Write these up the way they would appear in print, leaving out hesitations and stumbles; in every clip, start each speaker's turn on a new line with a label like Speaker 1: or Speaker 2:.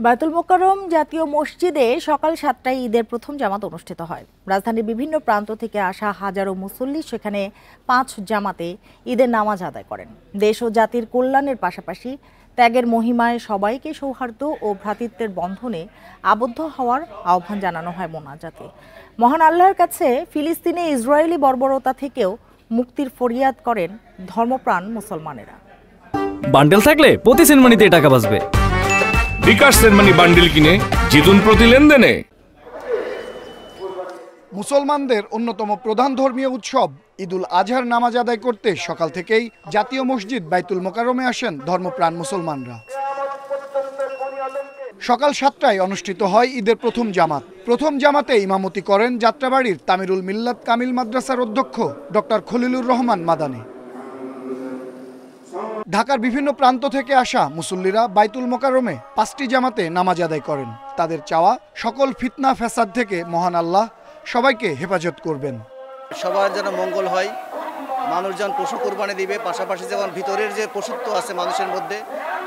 Speaker 1: বায়তুল মোকাররম জাতীয় মসজিদে সকাল ৭টায় ঈদের প্রথম জামাত অনুষ্ঠিত হয়। রাজধানীর বিভিন্ন প্রান্ত থেকে আসা হাজারো মুসল্লি সেখানে ৫ জামাতে ঈদের নামাজ আদায় করেন। দেশ ও জাতির কল্যাণের পাশাপাশি ত্যাগের মহিমায় সবাইকে সৌহার্দ্য ও ভ্রাতৃত্বের বন্ধনে আবদ্ধ হওয়ার আহ্বান জানানো হয় মোনাজাতে। মহান আল্লাহর কাছে ফিলিস্তিনে ইসরায়েলি বর্বরতা থেকেও মুক্তির ফরিয়াদ করেন ধর্মপ্রাণ মুসলমানেরা।
Speaker 2: বান্ডেল থাকলে প্রতি সেনমানিতে টাকা বাঁচবে।
Speaker 3: বিকাশ সেনমানি বান্ডিল কিনে জিতুন প্রতি লেনদেনে।
Speaker 4: মুসলমানদের অন্যতম প্রধান ধর্মীয় উৎসব ঈদুল আজহার নামাজ আদায় করতে সকাল থেকেই জাতীয় মসজিদ বাইতুল মোকাররমে আসেন ধর্মপ্রাণ মুসলমানরা। সকাল ৭টায় অনুষ্ঠিত হয় ঈদের প্রথম জামাত। প্রথম জামাতে ইমামতি করেন যাত্রাবাড়ির তামিরুল মিল্লাত কামিল মাদ্রাসার অধ্যক্ষ ডক্টর খলিলুর রহমান মাদানী। ঢাকার বিভিন্ন প্রান্ত থেকে আসা মুসল্লিরা বাইতুল মোকাররমে ৫টি জামাতে নামাজ আদায় করেন। তাদের চাওয়া সকল ফিতনা ফ্যাসাদ থেকে মহান আল্লাহ সবাইকে হেফাজত করবেন।
Speaker 5: সবার যেন মঙ্গল হয়, মানুষ যেন পশু কোরবানি দিবে, পাশাপাশি যেমন ভিতরের যে পশুত্ব আছে মানুষের মধ্যে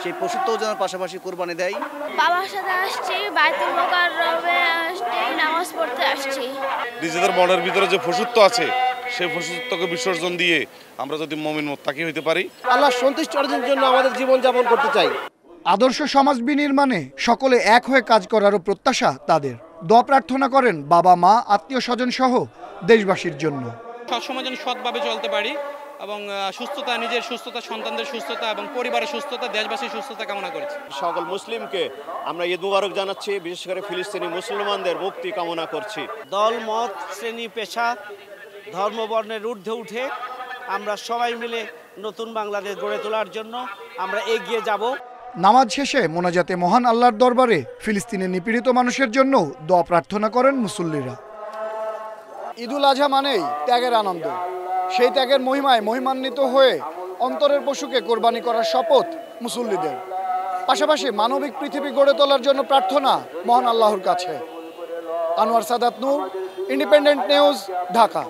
Speaker 5: সেই পশুত্বও যেন পাশাপাশি কোরবানি দেয়।
Speaker 6: বাবার সাথে আসছি, বাইতুল মোকাররমে আসছি, নামাজ পড়তে আসছি।
Speaker 7: নিজেদের মনের ভিতরে যে পশুত্ব আছে সেই পশুত্বকে বিসর্জন দিয়ে আমরা যদি মুমিন মুত্তাকি হইতে পারি,
Speaker 5: আল্লাহ সন্তুষ্টি অর্জনের জন্য আমাদের জীবন যাপন করতে চাই।
Speaker 4: আদর্শ সমাজ বিনির্মাণে সকলে এক হয়ে কাজ করারও প্রত্যাশা তাদের। দোয়া প্রার্থনা করেন বাবা মা আত্মীয় স্বজন সহ দেশবাসীর জন্য।
Speaker 8: সবসময় যেন সৎভাবে চলতে পারি এবং সুস্থতা, নিজের সুস্থতা, সন্তানদের সুস্থতা এবং পরিবারের সুস্থতা, দেশবাসীর সুস্থতা কামনা করছি।
Speaker 9: সকল মুসলিমকে আমরা ঈদ মুবারক জানাচ্ছি, বিশেষ করে ফিলিস্তিনি মুসলমানদের মুক্তি কামনা করছি।
Speaker 5: দল মত শ্রেণী পেশা ধর্মবর্ণের ঊর্ধ্বে উঠে আমরা সবাই মিলে নতুন বাংলাদেশ গড়ে তোলার জন্য আমরা এগিয়ে যাব।
Speaker 4: নামাজ শেষে মোনাজাতে মহান আল্লাহর দরবারে ফিলিস্তিনের নিপীড়িত মানুষের জন্য দোয়া প্রার্থনা করেন মুসল্লিরা। ঈদুল আজহা মানেই ত্যাগের আনন্দ। সেই ত্যাগের মহিমায় মহিমান্বিত হয়ে অন্তরের পশুকে কোরবানি করার শপথ মুসল্লিদের। পাশাপাশি মানবিক পৃথিবী গড়ে তোলার জন্য প্রার্থনা মহান আল্লাহর কাছে। আনোয়ার সাদাত নূর, ইন্ডিপেন্ডেন্ট নিউজ, ঢাকা।